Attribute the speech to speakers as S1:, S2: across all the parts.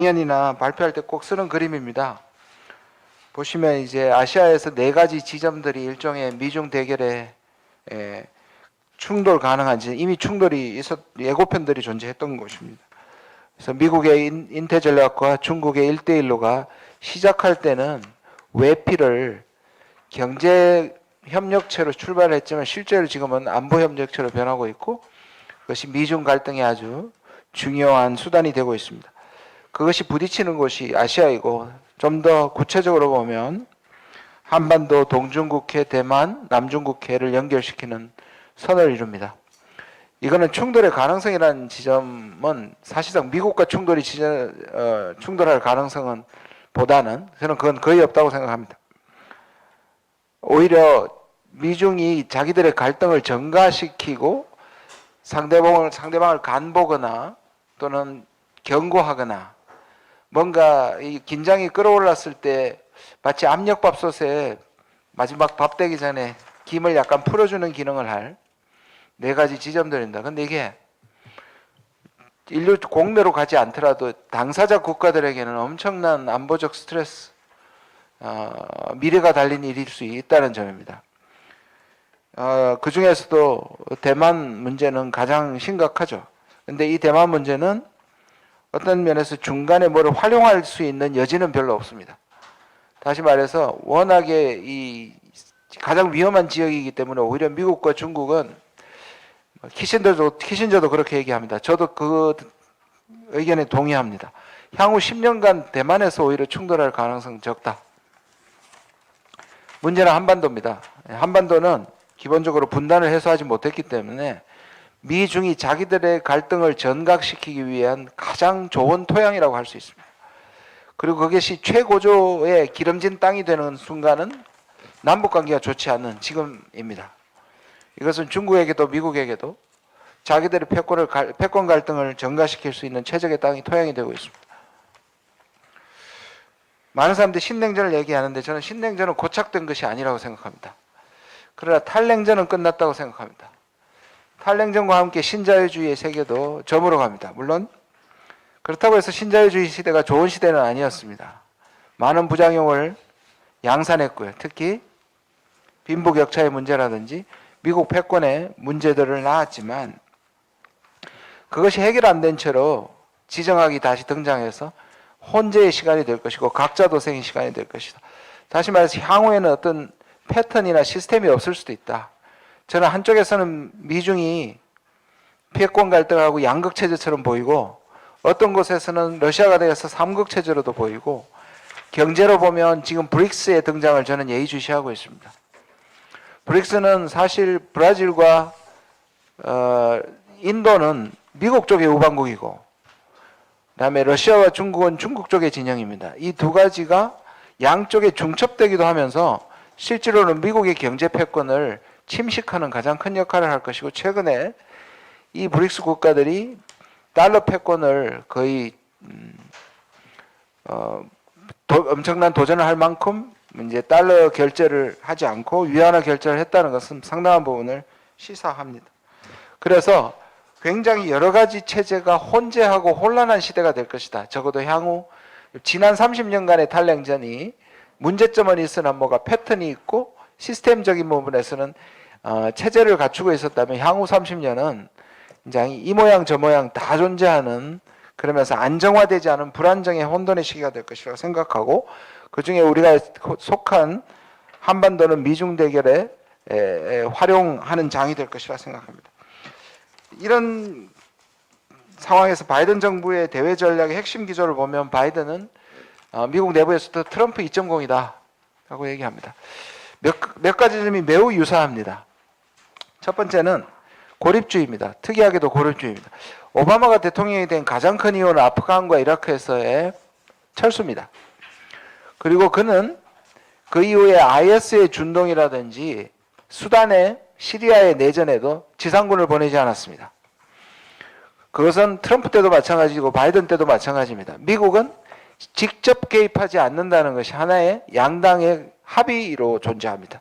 S1: 연이나 발표할 때 꼭 쓰는 그림입니다. 보시면 이제 아시아에서 네 가지 지점들이 일종의 미중 대결에 충돌 가능한지 이미 충돌이 예고편들이 존재했던 곳입니다. 그래서 미국의 인태전략과 중국의 1대1로가 시작할 때는 외피를 경제 협력체로 출발했지만 실제로 지금은 안보 협력체로 변하고 있고 그것이 미중 갈등의 아주 중요한 수단이 되고 있습니다. 그것이 부딪히는 곳이 아시아이고 좀 더 구체적으로 보면 한반도, 동중국해, 대만, 남중국해를 연결시키는 선을 이룹니다. 이거는 충돌의 가능성이라는 지점은 사실상 미국과 충돌할 가능성은 보다는 저는 그건 거의 없다고 생각합니다. 오히려 미중이 자기들의 갈등을 전가시키고 상대방을 간보거나 또는 경고하거나 뭔가 이 긴장이 끌어올랐을 때 마치 압력밥솥에 마지막 밥 되기 전에 김을 약간 풀어주는 기능을 할 네 가지 지점들입니다. 근데 이게 인류 공매로 가지 않더라도 당사자 국가들에게는 엄청난 안보적 스트레스, 미래가 달린 일일 수 있다는 점입니다. 그 중에서도 대만 문제는 가장 심각하죠. 근데 이 대만 문제는 어떤 면에서 중간에 뭐를 활용할 수 있는 여지는 별로 없습니다. 다시 말해서 워낙에 이 가장 위험한 지역이기 때문에 오히려 미국과 중국은 키신저도 그렇게 얘기합니다. 저도 그 의견에 동의합니다. 향후 10년간 대만에서 오히려 충돌할 가능성 적다. 문제는 한반도입니다. 한반도는 기본적으로 분단을 해소하지 못했기 때문에 미중이 자기들의 갈등을 전각시키기 위한 가장 좋은 토양이라고 할 수 있습니다. 그리고 그것이 최고조의 기름진 땅이 되는 순간은 남북관계가 좋지 않은 지금입니다. 이것은 중국에게도 미국에게도 자기들의 패권 갈등을 전가시킬 수 있는 최적의 땅이 토양이 되고 있습니다. 많은 사람들이 신냉전을 얘기하는데 저는 신냉전은 고착된 것이 아니라고 생각합니다. 그러나 탈냉전은 끝났다고 생각합니다. 탈냉전과 함께 신자유주의의 세계도 저물어 갑니다. 물론 그렇다고 해서 신자유주의 시대가 좋은 시대는 아니었습니다. 많은 부작용을 양산했고요. 특히 빈부격차의 문제라든지 미국 패권의 문제들을 낳았지만 그것이 해결 안 된 채로 지정학이 다시 등장해서 혼재의 시간이 될 것이고 각자 도생의 시간이 될 것이다. 다시 말해서 향후에는 어떤 패턴이나 시스템이 없을 수도 있다. 저는 한쪽에서는 미중이 패권 갈등하고 양극체제처럼 보이고 어떤 곳에서는 러시아가 되어서 삼극체제로도 보이고 경제로 보면 지금 브릭스의 등장을 저는 예의주시하고 있습니다. 브릭스는 사실 브라질과 인도는 미국 쪽의 우방국이고 그다음에 러시아와 중국은 중국 쪽의 진영입니다. 이 두 가지가 양쪽에 중첩되기도 하면서 실제로는 미국의 경제 패권을 침식하는 가장 큰 역할을 할 것이고 최근에 이 브릭스 국가들이 달러 패권을 거의 엄청난 도전을 할 만큼 이제 달러 결제를 하지 않고 위안화 결제를 했다는 것은 상당한 부분을 시사합니다. 그래서 굉장히 여러 가지 체제가 혼재하고 혼란한 시대가 될 것이다. 적어도 향후 지난 30년간의 탈냉전이 문제점은 있으나 뭐가 패턴이 있고 시스템적인 부분에서는 체제를 갖추고 있었다면 향후 30년은 굉장히 이 모양 저 모양 다 존재하는 그러면서 안정화되지 않은 불안정의 혼돈의 시기가 될 것이라고 생각하고 그중에 우리가 속한 한반도는 미중 대결에 활용하는 장이 될 것이라 생각합니다. 이런 상황에서 바이든 정부의 대외 전략의 핵심 기조를 보면 바이든은 미국 내부에서도 트럼프 2.0이다 라고 얘기합니다. 몇 가지 점이 매우 유사합니다. 첫 번째는 고립주의입니다. 특이하게도 고립주의입니다. 오바마가 대통령이 된 가장 큰 이유는 아프간과 이라크에서의 철수입니다. 그리고 그는 그 이후에 IS의 준동이라든지 수단의 시리아의 내전에도 지상군을 보내지 않았습니다. 그것은 트럼프 때도 마찬가지고 바이든 때도 마찬가지입니다. 미국은 직접 개입하지 않는다는 것이 하나의 양당의 합의로 존재합니다.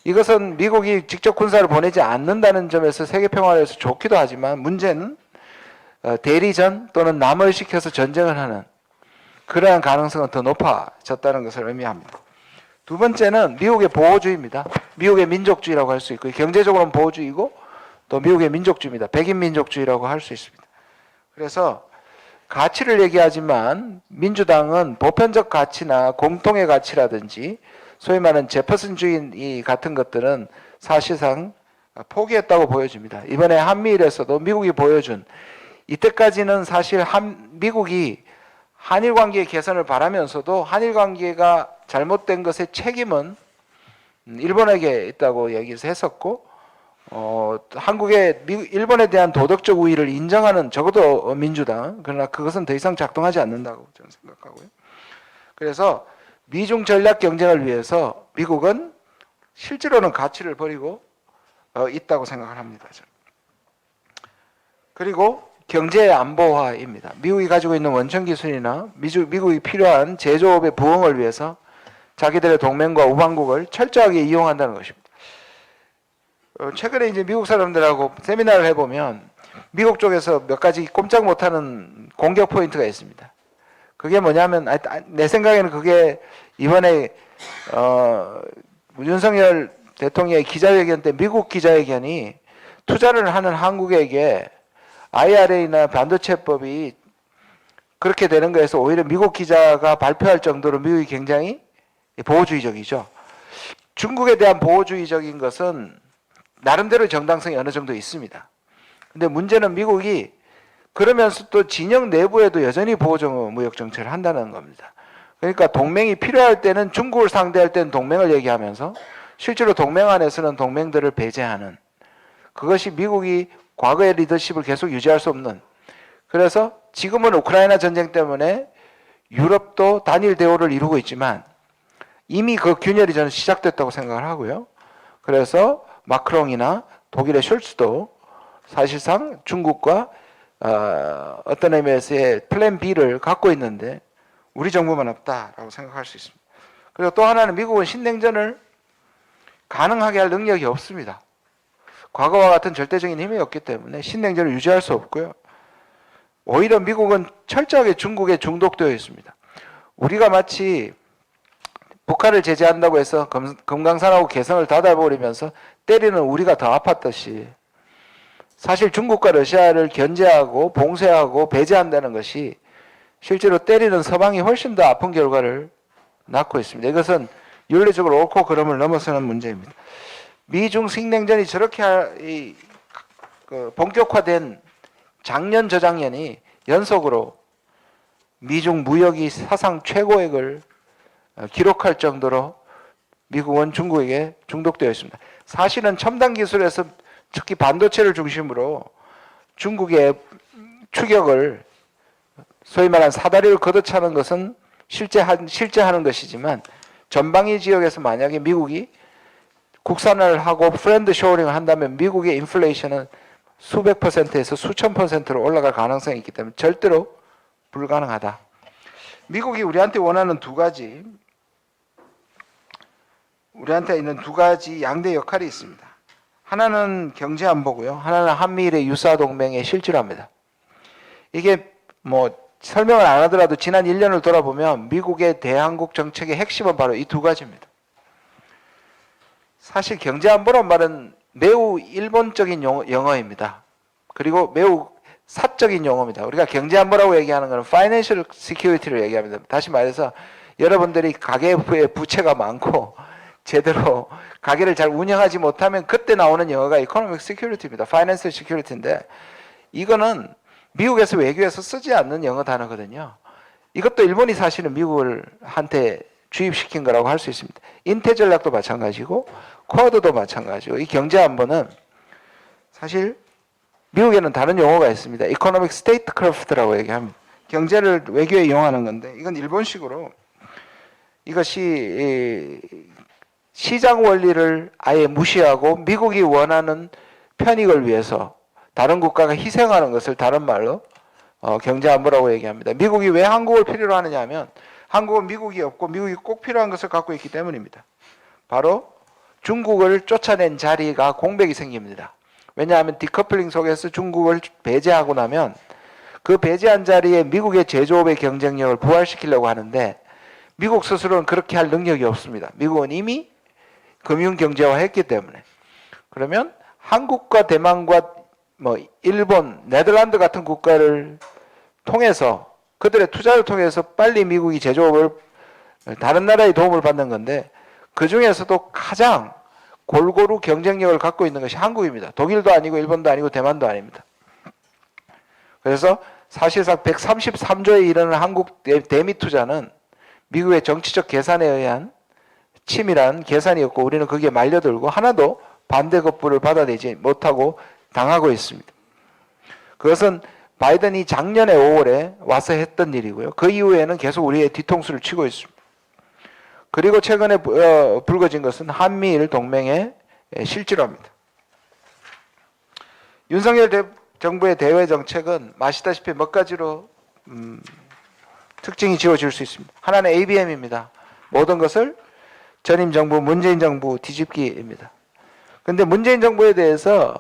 S1: 이것은 미국이 직접 군사를 보내지 않는다는 점에서 세계평화를 위해서 좋기도 하지만 문제는 대리전 또는 남을 시켜서 전쟁을 하는 그러한 가능성은 더 높아졌다는 것을 의미합니다. 두 번째는 미국의 보호주의입니다. 미국의 민족주의라고 할 수 있고 경제적으로는 보호주의고 또 미국의 민족주의입니다. 백인 민족주의라고 할 수 있습니다. 그래서 가치를 얘기하지만 민주당은 보편적 가치나 공통의 가치라든지 소위 말하는 제퍼슨주의 같은 것들은 사실상 포기했다고 보여집니다. 이번에 한미일에서도 미국이 보여준 이때까지는 사실 미국이 한일 관계의 개선을 바라면서도 한일 관계가 잘못된 것의 책임은 일본에게 있다고 얘기를 했었고 한국의 일본에 대한 도덕적 우위를 인정하는 적어도 민주당 그러나 그것은 더 이상 작동하지 않는다고 저는 생각하고요. 그래서 미중 전략 경쟁을 위해서 미국은 실제로는 가치를 버리고 있다고 생각을 합니다. 저는. 그리고 경제 안보화입니다. 미국이 가지고 있는 원천 기술이나 미국이 필요한 제조업의 부흥을 위해서 자기들의 동맹과 우방국을 철저하게 이용한다는 것입니다. 최근에 이제 미국 사람들하고 세미나를 해보면 미국 쪽에서 몇 가지 꼼짝 못하는 공격 포인트가 있습니다. 그게 뭐냐면 내 생각에는 그게 이번에 윤석열 대통령의 기자회견 때 미국 기자회견이 투자를 하는 한국에게 IRA나 반도체법이 그렇게 되는 거에서 오히려 미국 기자가 발표할 정도로 미국이 굉장히 보호주의적이죠. 중국에 대한 보호주의적인 것은 나름대로 정당성이 어느 정도 있습니다. 근데 문제는 미국이 그러면서 또 진영 내부에도 여전히 보호적 무역 정책을 한다는 겁니다. 그러니까 동맹이 필요할 때는 중국을 상대할 때는 동맹을 얘기하면서 실제로 동맹 안에서는 동맹들을 배제하는 그것이 미국이 과거의 리더십을 계속 유지할 수 없는 그래서 지금은 우크라이나 전쟁 때문에 유럽도 단일 대우를 이루고 있지만 이미 그 균열이 저는 시작됐다고 생각을 하고요. 그래서 마크롱이나 독일의 숄츠도 사실상 중국과 어떤 의미에서의 플랜 B를 갖고 있는데 우리 정부만 없다라고 생각할 수 있습니다. 그리고 또 하나는 미국은 신냉전을 가능하게 할 능력이 없습니다. 과거와 같은 절대적인 힘이 없기 때문에 신냉전을 유지할 수 없고요. 오히려 미국은 철저하게 중국에 중독되어 있습니다. 우리가 마치 북한을 제재한다고 해서 금강산하고 개성을 닫아버리면서 때리는 우리가 더 아팠듯이 사실 중국과 러시아를 견제하고 봉쇄하고 배제한다는 것이 실제로 때리는 서방이 훨씬 더 아픈 결과를 낳고 있습니다. 이것은 윤리적으로 옳고 그름을 넘어서는 문제입니다. 미중 신냉전이 저렇게 본격화된 작년 저작년이 연속으로 미중 무역이 사상 최고액을 기록할 정도로 미국은 중국에게 중독되어 있습니다. 사실은 첨단 기술에서 특히 반도체를 중심으로 중국의 추격을 소위 말하는 사다리를 걷어차는 것은 실제 하는 것이지만 전방위 지역에서 만약에 미국이 국산을 하고 프렌드 쇼어링을 한다면 미국의 인플레이션은 수백 %에서 수천 %로 올라갈 가능성이 있기 때문에 절대로 불가능하다. 미국이 우리한테 원하는 우리한테 있는 두 가지 양대 역할이 있습니다. 하나는 경제 안보고요. 하나는 한미일의 유사 동맹의 실질화입니다. 이게 뭐 설명을 안 하더라도 지난 1년을 돌아보면 미국의 대한국 정책의 핵심은 바로 이 두 가지입니다. 사실 경제 안보란 말은 매우 일본적인 영어입니다. 그리고 매우 사적인 용어입니다. 우리가 경제 안보라고 얘기하는 것은 파이낸셜 시큐리티를 얘기합니다. 다시 말해서 여러분들이 가계에 부채가 많고 제대로 가게를 잘 운영하지 못하면 그때 나오는 영어가 이코노믹 시큐리티입니다. 파이낸셜 시큐리티인데 이거는 미국에서 외교에서 쓰지 않는 영어 단어거든요. 이것도 일본이 사실은 미국을 한테 주입시킨 거라고 할 수 있습니다. 인태 전략도 마찬가지고 쿼드도 마찬가지고 이 경제 안보는 사실 미국에는 다른 용어가 있습니다. 이코노믹 스테이트크래프트라고 얘기합니다. 경제를 외교에 이용하는 건데 이건 일본식으로 이것이 시장 원리를 아예 무시하고 미국이 원하는 편익을 위해서 다른 국가가 희생하는 것을 다른 말로 경제 안보라고 얘기합니다. 미국이 왜 한국을 필요로 하느냐 하면 한국은 미국이 없고 미국이 꼭 필요한 것을 갖고 있기 때문입니다. 바로 중국을 쫓아낸 자리가 공백이 생깁니다. 왜냐하면 디커플링 속에서 중국을 배제하고 나면 그 배제한 자리에 미국의 제조업의 경쟁력을 부활시키려고 하는데 미국 스스로는 그렇게 할 능력이 없습니다. 미국은 이미 금융경제화했기 때문에. 그러면 한국과 대만과 뭐 일본, 네덜란드 같은 국가를 통해서 그들의 투자를 통해서 빨리 미국이 제조업을 다른 나라의 도움을 받는 건데 그 중에서도 가장 골고루 경쟁력을 갖고 있는 것이 한국입니다. 독일도 아니고 일본도 아니고 대만도 아닙니다. 그래서 사실상 133조에 이르는 한국 대미 투자는 미국의 정치적 계산에 의한 치밀한 계산이었고 우리는 거기에 말려들고 하나도 반대 거부를 받아내지 못하고 당하고 있습니다. 그것은 바이든이 작년에 5월에 와서 했던 일이고요. 그 이후에는 계속 우리의 뒤통수를 치고 있습니다. 그리고 최근에 불거진 것은 한미일 동맹의 실질화입니다. 윤석열 정부의 대외 정책은 아시다시피 몇 가지로 특징이 지어질 수 있습니다. 하나는 ABM입니다. 모든 것을 전임 정부, 문재인 정부 뒤집기입니다. 그런데 문재인 정부에 대해서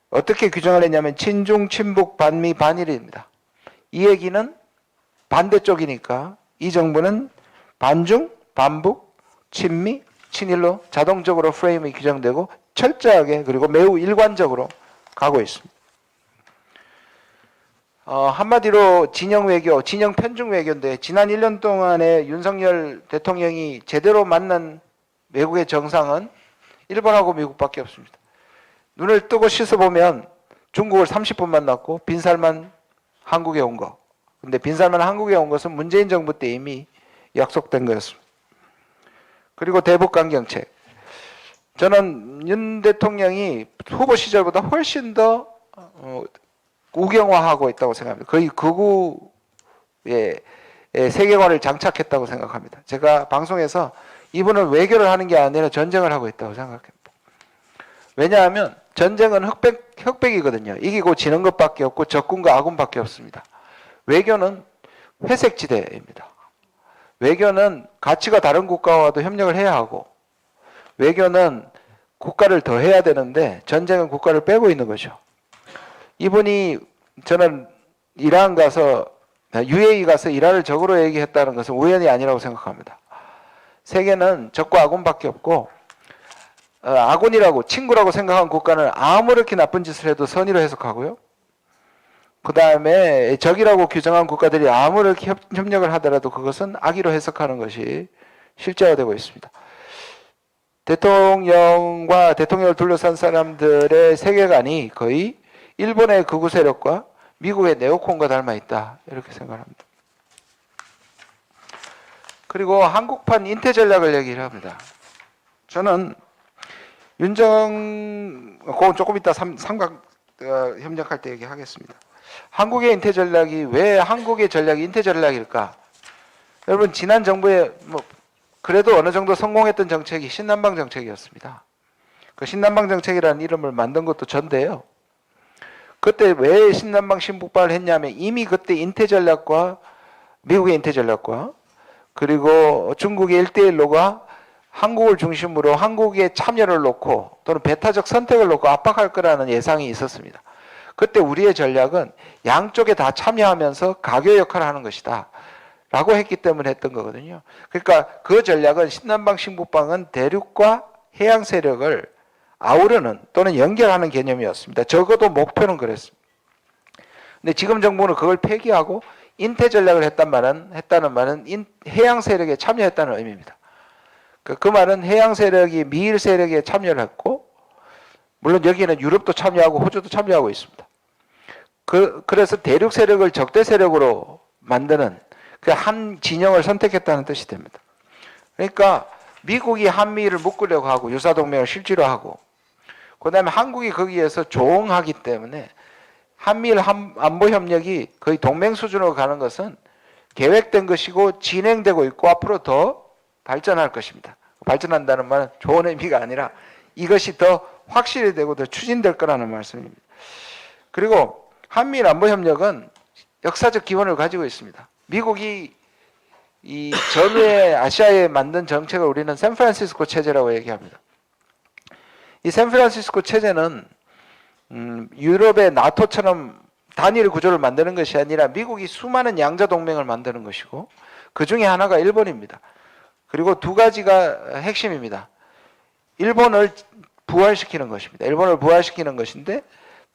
S1: 어떻게 규정을 했냐면 친중, 친북, 반미, 반일입니다. 이 얘기는 반대쪽이니까 이 정부는 반중, 반북, 친미, 친일로 자동적으로 프레임이 규정되고 철저하게 그리고 매우 일관적으로 가고 있습니다. 한마디로 진영 외교, 진영 편중 외교인데 지난 1년 동안에 윤석열 대통령이 제대로 만난 외국의 정상은 일본하고 미국밖에 없습니다. 눈을 뜨고 씻어보면 중국을 30분 만났고 빈살만 한국에 온 거. 근데 빈살만 한국에 온 것은 문재인 정부 때 이미 약속된 거였습니다. 그리고 대북 강경책. 저는 윤 대통령이 후보 시절보다 훨씬 더 우경화하고 있다고 생각합니다. 거의 극우의 세계관을 장착했다고 생각합니다. 제가 방송에서 이분은 외교를 하는 게 아니라 전쟁을 하고 있다고 생각합니다. 왜냐하면 전쟁은 흑백이거든요. 이기고 지는 것밖에 없고 적군과 아군밖에 없습니다. 외교는 회색지대입니다. 외교는 가치가 다른 국가와도 협력을 해야 하고 외교는 국가를 더 해야 되는데 전쟁은 국가를 빼고 있는 거죠. 이분이 저는 이란 가서 UAE 가서 이란을 적으로 얘기했다는 것은 우연이 아니라고 생각합니다. 세계는 적과 아군밖에 없고 아군이라고 친구라고 생각한 국가는 아무렇게 나쁜 짓을 해도 선의로 해석하고요. 그 다음에 적이라고 규정한 국가들이 아무렇게 협력을 하더라도 그것은 악의로 해석하는 것이 실제화되고 있습니다. 대통령과 대통령을 둘러싼 사람들의 세계관이 거의 일본의 극우 세력과 미국의 네오콘과 닮아 있다 이렇게 생각합니다. 그리고 한국판 인태 전략을 얘기를 합니다. 저는 그건 조금 이따 삼각 협력할 때 얘기하겠습니다. 한국의 인태 전략이 왜 한국의 전략이 인태 전략일까? 여러분 지난 정부에 그래도 어느 정도 성공했던 정책이 신남방 정책이었습니다. 그 신남방 정책이라는 이름을 만든 것도 전데요. 그때 왜 신남방 신북방을 했냐면 이미 그때 인태 전략과 미국의 인태 전략과 그리고 중국의 1대1로가 한국을 중심으로 한국의 참여를 놓고 또는 배타적 선택을 놓고 압박할 거라는 예상이 있었습니다. 그때 우리의 전략은 양쪽에 다 참여하면서 가교 역할을 하는 것이다 라고 했기 때문에 했던 거거든요. 그러니까 그 전략은 신남방 신북방은 대륙과 해양 세력을 아우르는 또는 연결하는 개념이었습니다. 적어도 목표는 그랬습니다. 근데 지금 정부는 그걸 폐기하고 인태 전략을 했다는 말은 해양 세력에 참여했다는 의미입니다. 그 말은 해양 세력이 미일 세력에 참여를 했고 물론 여기는 유럽도 참여하고 호주도 참여하고 있습니다. 그래서 대륙 세력을 적대 세력으로 만드는 그 한 진영을 선택했다는 뜻이 됩니다. 그러니까 미국이 한미를 묶으려고 하고 유사동맹을 실질화하고 그 다음에 한국이 거기에서 조응하기 때문에 한미일 안보협력이 거의 동맹 수준으로 가는 것은 계획된 것이고 진행되고 있고 앞으로 더 발전할 것입니다. 발전한다는 말은 좋은 의미가 아니라 이것이 더 확실히 되고 더 추진될 거라는 말씀입니다. 그리고 한미일 안보협력은 역사적 기원을 가지고 있습니다. 미국이 이 전후에 아시아에 만든 정책을 우리는 샌프란시스코 체제라고 얘기합니다. 이 샌프란시스코 체제는 유럽의 나토처럼 단일 구조를 만드는 것이 아니라 미국이 수많은 양자 동맹을 만드는 것이고 그 중에 하나가 일본입니다. 그리고 두 가지가 핵심입니다. 일본을 부활시키는 것입니다. 일본을 부활시키는 것인데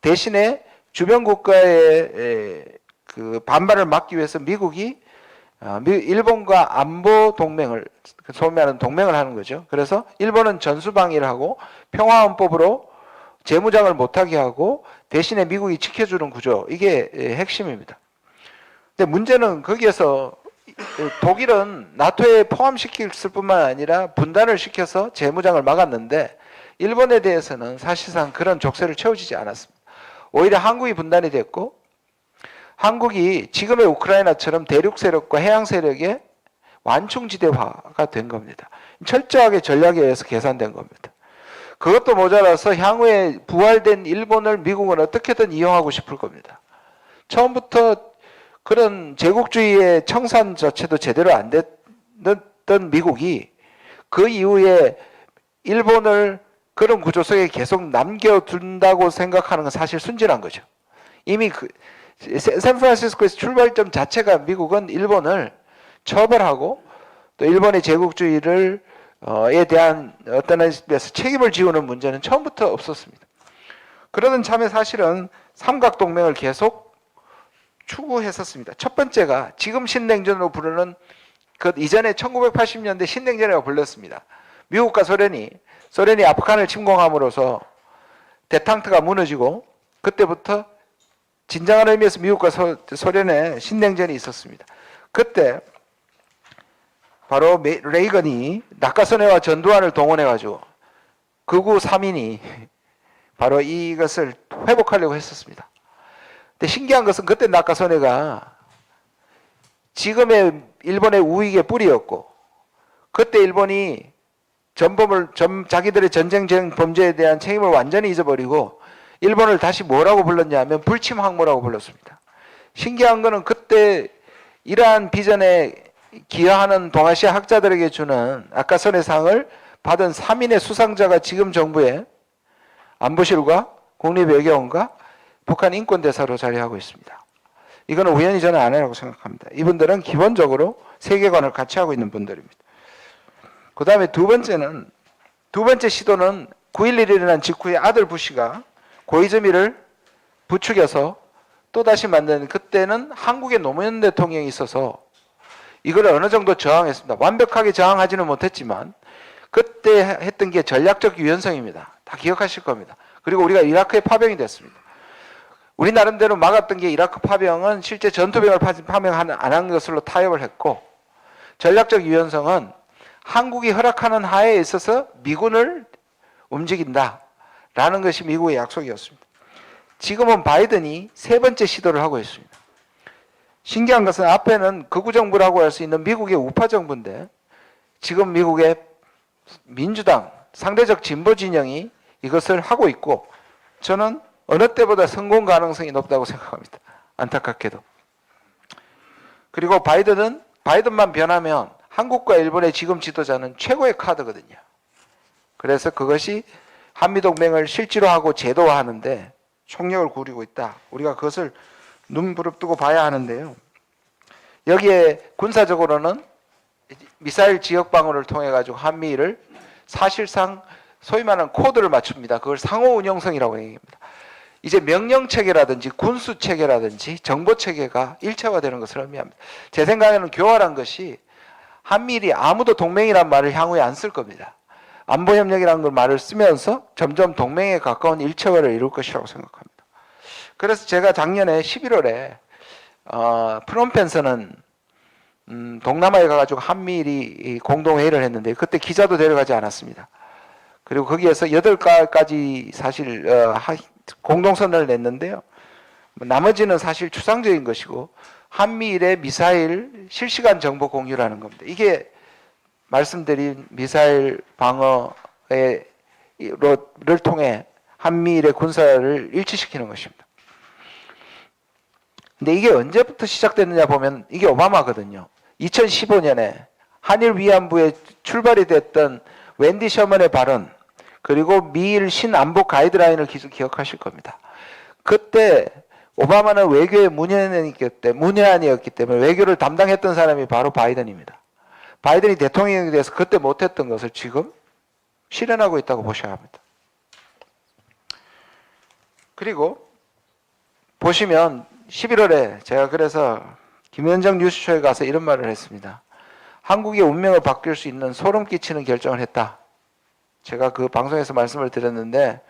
S1: 대신에 주변 국가의 그 반발을 막기 위해서 미국이 일본과 안보 동맹을 소위 말하는 동맹을 하는 거죠. 그래서 일본은 전수방위를 하고 평화헌법으로 재무장을 못하게 하고 대신에 미국이 지켜주는 구조, 이게 핵심입니다. 근데 문제는 거기에서 독일은 나토에 포함시킬 뿐만 아니라 분단을 시켜서 재무장을 막았는데 일본에 대해서는 사실상 그런 족쇄를 채워지지 않았습니다. 오히려 한국이 분단이 됐고 한국이 지금의 우크라이나처럼 대륙 세력과 해양 세력의 완충지대화가 된 겁니다. 철저하게 전략에 의해서 계산된 겁니다. 그것도 모자라서 향후에 부활된 일본을 미국은 어떻게든 이용하고 싶을 겁니다. 처음부터 그런 제국주의의 청산 자체도 제대로 안 됐던 미국이 그 이후에 일본을 그런 구조 속에 계속 남겨둔다고 생각하는 건 사실 순진한 거죠. 이미 샌프란시스코에서 출발점 자체가 미국은 일본을 처벌하고 또 일본의 제국주의를 에 대한 어떤 데서 책임을 지우는 문제는 처음부터 없었습니다. 그러던 참에 사실은 삼각동맹을 계속 추구했었습니다. 첫 번째가 지금 신냉전으로 부르는 그 이전에 1980년대 신냉전이라고 불렸습니다. 미국과 소련이 아프간을 침공함으로써 대탕트가 무너지고 그때부터 진정한 의미에서 미국과 소련의 신냉전이 있었습니다. 그때 바로 레이건이 낙하선회와 전두환을 동원해가지고 극우 3인이 바로 이것을 회복하려고 했었습니다. 근데 신기한 것은 그때 낙하선회가 지금의 일본의 우익의 뿌리였고 그때 일본이 자기들의 전쟁 범죄에 대한 책임을 완전히 잊어버리고 일본을 다시 뭐라고 불렀냐면 불침항모라고 불렀습니다. 신기한 것은 그때 이러한 비전에 기여하는 동아시아 학자들에게 주는 낙하선회상을 받은 3인의 수상자가 지금 정부의 안보실과 국립외교원과 북한 인권대사로 자리하고 있습니다. 이거는 우연히 저는 아니라고 생각합니다. 이분들은 기본적으로 세계관을 같이 하고 있는 분들입니다. 그 다음에 두 번째 시도는 9.11이 일어난 직후에 아들 부시가 고이즈미를 부추겨서 또다시 만든, 그때는 한국의 노무현 대통령이 있어서 이걸 어느 정도 저항했습니다. 완벽하게 저항하지는 못했지만 그때 했던 게 전략적 유연성입니다. 다 기억하실 겁니다. 그리고 우리가 이라크에 파병이 됐습니다. 우리 나름대로 막았던 게 이라크 파병은 실제 전투병을 파병 안 한 것으로 타협을 했고, 전략적 유연성은 한국이 허락하는 하에 있어서 미군을 움직인다라는 것이 미국의 약속이었습니다. 지금은 바이든이 세 번째 시도를 하고 있습니다. 신기한 것은 앞에는 극우 정부라고 할 수 있는 미국의 우파 정부인데 지금 미국의 민주당 상대적 진보 진영이 이것을 하고 있고, 저는 어느 때보다 성공 가능성이 높다고 생각합니다. 안타깝게도. 그리고 바이든만 변하면 한국과 일본의 지금 지도자는 최고의 카드거든요. 그래서 그것이 한미동맹을 실제로 하고 제도화하는데 총력을 기울이고 있다. 우리가 그것을 눈부릅뜨고 봐야 하는데요. 여기에 군사적으로는 미사일 지역방어를 통해 가지고 한미를 사실상 소위 말하는 코드를 맞춥니다. 그걸 상호 운용성이라고 얘기합니다. 이제 명령체계라든지 군수체계라든지 정보체계가 일체화되는 것을 의미합니다. 제 생각에는 교활한 것이 한미일이 아무도 동맹이란 말을 향후에 안 쓸 겁니다. 안보협력이라는 걸 말을 쓰면서 점점 동맹에 가까운 일체화를 이룰 것이라고 생각합니다. 그래서 제가 작년에 11월에 프놈펜서는 동남아에 가가지고 한미일이 공동회의를 했는데 그때 기자도 데려가지 않았습니다. 그리고 거기에서 8가지 사실 공동선언을 냈는데요. 나머지는 사실 추상적인 것이고 한미일의 미사일 실시간 정보 공유라는 겁니다. 이게 말씀드린 미사일 방어를 통해 한미일의 군사를 일치시키는 것입니다. 근데 이게 언제부터 시작됐느냐 보면 이게 오바마거든요. 2015년에 한일 위안부에 출발이 됐던 웬디 셔먼의 발언, 그리고 미일 신안보 가이드라인을 기억하실 겁니다. 그때 오바마는 외교의 문외한이었기 때문에 외교를 담당했던 사람이 바로 바이든입니다. 바이든이 대통령에 대해서 그때 못했던 것을 지금 실현하고 있다고 보셔야 합니다. 그리고 보시면 11월에 제가 그래서 김현정 뉴스쇼에 가서 이런 말을 했습니다. 한국의 운명을 바뀔 수 있는 소름 끼치는 결정을 했다. 제가 그 방송에서 말씀을 드렸는데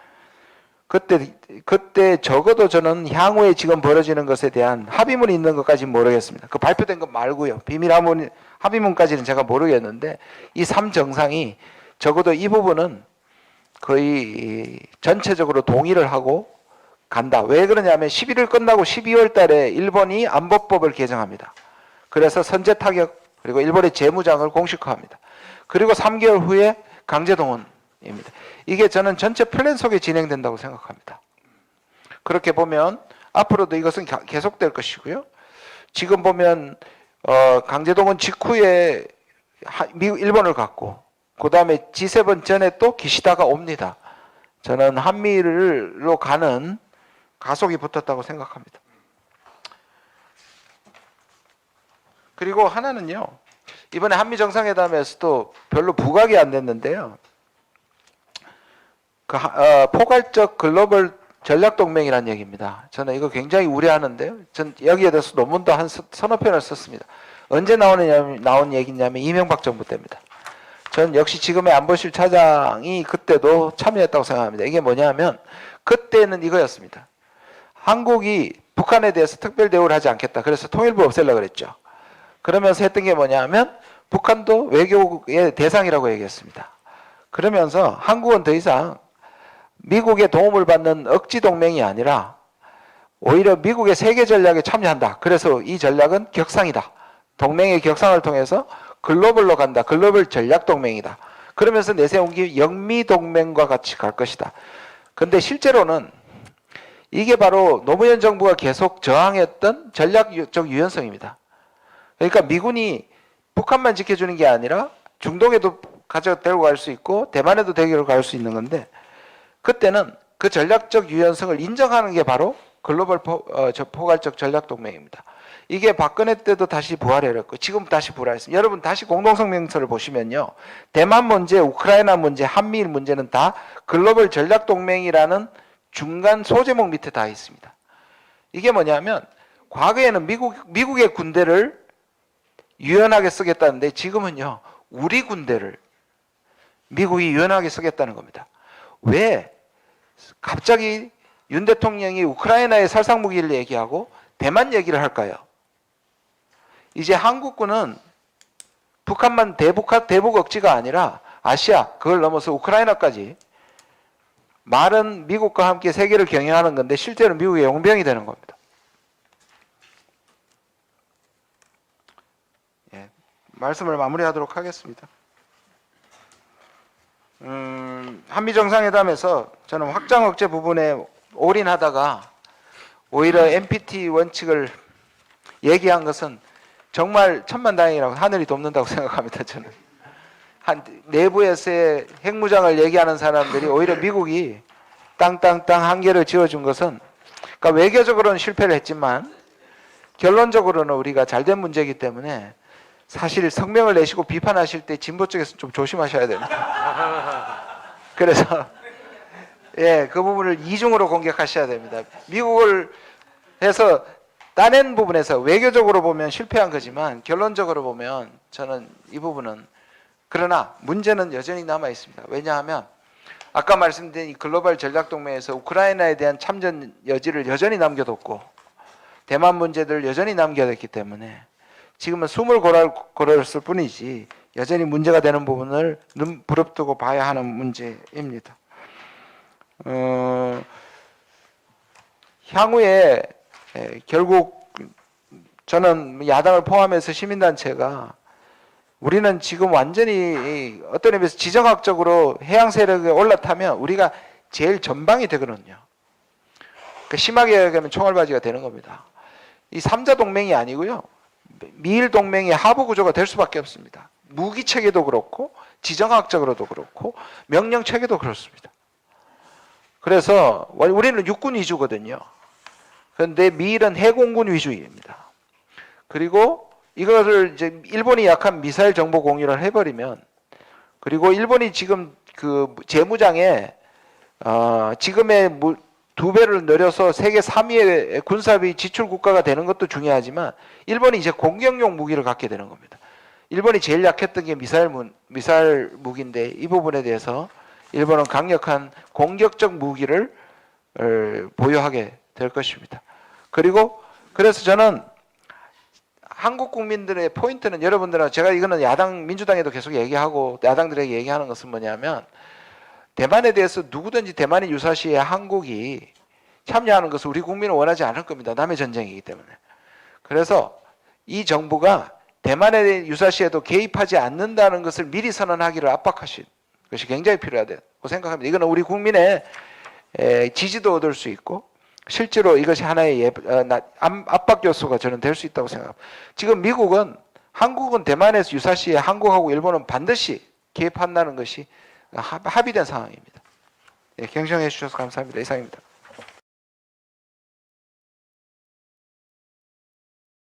S1: 그때 적어도 저는 향후에 지금 벌어지는 것에 대한 합의문이 있는 것까지는 모르겠습니다. 그 발표된 것 말고요. 비밀 합의문까지는 제가 모르겠는데 이 3정상이 적어도 이 부분은 거의 전체적으로 동의를 하고 간다. 왜 그러냐면 11월 끝나고 12월 달에 일본이 안보법을 개정합니다. 그래서 선제 타격 그리고 일본의 재무장을 공식화합니다. 그리고 3개월 후에 강제동원입니다. 이게 저는 전체 플랜 속에 진행된다고 생각합니다. 그렇게 보면 앞으로도 이것은 계속될 것이고요. 지금 보면 강제동원 직후에 일본을 갔고 그 다음에 G7 전에 또 기시다가 옵니다. 저는 한미로 가는 가속이 붙었다고 생각합니다. 그리고 하나는요. 이번에 한미 정상회담에서도 별로 부각이 안 됐는데요. 포괄적 글로벌 전략동맹이라는 얘기입니다. 저는 이거 굉장히 우려하는데요. 전 여기에 대해서 논문도 한 서너 편을 썼습니다. 언제 나온 얘기냐면 이명박 정부 때입니다. 전 역시 지금의 안보실 차장이 그때도 참여했다고 생각합니다. 이게 뭐냐면 그때는 이거였습니다. 한국이 북한에 대해서 특별 대우를 하지 않겠다. 그래서 통일부 없애려고 그랬죠. 그러면서 했던 게 뭐냐면 북한도 외교의 대상이라고 얘기했습니다. 그러면서 한국은 더 이상 미국의 도움을 받는 억지 동맹이 아니라 오히려 미국의 세계 전략에 참여한다. 그래서 이 전략은 격상이다. 동맹의 격상을 통해서 글로벌로 간다. 글로벌 전략 동맹이다. 그러면서 내세운 게 영미 동맹과 같이 갈 것이다. 근데 실제로는 이게 바로 노무현 정부가 계속 저항했던 전략적 유연성입니다. 그러니까 미군이 북한만 지켜주는 게 아니라 중동에도 데리고 갈 수 있고 대만에도 데리고 갈 수 있는 건데 그때는 그 전략적 유연성을 인정하는 게 바로 글로벌 포괄적 전략 동맹입니다. 이게 박근혜 때도 다시 부활했고 지금 다시 부활했습니다. 여러분 다시 공동성명서를 보시면요. 대만 문제, 우크라이나 문제, 한미일 문제는 다 글로벌 전략 동맹이라는 중간 소제목 밑에 다 있습니다. 이게 뭐냐면 과거에는 미국의 군대를 유연하게 쓰겠다는데 지금은요. 우리 군대를 미국이 유연하게 쓰겠다는 겁니다. 왜 갑자기 윤 대통령이 우크라이나의 살상무기를 얘기하고 대만 얘기를 할까요? 이제 한국군은 북한만 대북 억지가 아니라 아시아 그걸 넘어서 우크라이나까지 말은 미국과 함께 세계를 경영하는 건데 실제로 미국의 용병이 되는 겁니다. 예, 말씀을 마무리하도록 하겠습니다. 한미 정상회담에서 저는 확장 억제 부분에 올인하다가 오히려 NPT 원칙을 얘기한 것은 정말 천만다행이라고 하늘이 돕는다고 생각합니다. 저는 내부에서의 핵무장을 얘기하는 사람들이 오히려 미국이 땅땅땅 한계를 지어준 것은 그러니까 외교적으로는 실패를 했지만 결론적으로는 우리가 잘된 문제이기 때문에 사실 성명을 내시고 비판하실 때 진보 쪽에서 좀 조심하셔야 됩니다. 그래서 예, 그 부분을 이중으로 공격하셔야 됩니다. 미국을 해서 따낸 부분에서 외교적으로 보면 실패한 거지만 결론적으로 보면 저는 이 부분은 그러나 문제는 여전히 남아 있습니다. 왜냐하면 아까 말씀드린 이 글로벌 전략동맹에서 우크라이나에 대한 참전 여지를 여전히 남겨뒀고 대만 문제들을 여전히 남겨뒀기 때문에 지금은 숨을 고르었을 뿐이지 여전히 문제가 되는 부분을 눈 부릅뜨고 봐야 하는 문제입니다. 향후에 결국 저는 야당을 포함해서 시민단체가 우리는 지금 완전히 어떤 의미에서 지정학적으로 해양 세력에 올라타면 우리가 제일 전방이 되거든요. 그러니까 심하게 얘기하면 총알바지가 되는 겁니다. 이 3자 동맹이 아니고요. 미일 동맹의 하부 구조가 될 수밖에 없습니다. 무기 체계도 그렇고 지정학적으로도 그렇고 명령 체계도 그렇습니다. 그래서 우리는 육군 위주거든요. 그런데 미일은 해공군 위주입니다. 그리고 이거를 이제 일본이 약한 미사일 정보 공유를 해버리면, 그리고 일본이 지금 그 재무장에 지금의 2배를 늘려서 세계 3위의 군사비 지출 국가가 되는 것도 중요하지만 일본이 이제 공격용 무기를 갖게 되는 겁니다. 일본이 제일 약했던 게 미사일 무기인데 이 부분에 대해서 일본은 강력한 공격적 무기를 보유하게 될 것입니다. 그리고 그래서 저는 한국 국민들의 포인트는, 여러분들은 제가 이거는 야당 민주당에도 계속 얘기하고 야당들에게 얘기하는 것은 뭐냐면, 대만에 대해서 누구든지 대만이 유사시에 한국이 참여하는 것을 우리 국민은 원하지 않을 겁니다. 남의 전쟁이기 때문에. 그래서 이 정부가 대만의 유사시에도 개입하지 않는다는 것을 미리 선언하기를 압박하신 것이 굉장히 필요하다고 생각합니다. 이거는 우리 국민의 지지도 얻을 수 있고 실제로 이것이 하나의 압박 요소가 저는 될 수 있다고 생각합니다. 지금 미국은, 한국은 대만에서 유사시에 한국하고 일본은 반드시 개입한다는 것이 합의된 상황입니다. 경청해 주셔서 감사합니다. 이상입니다.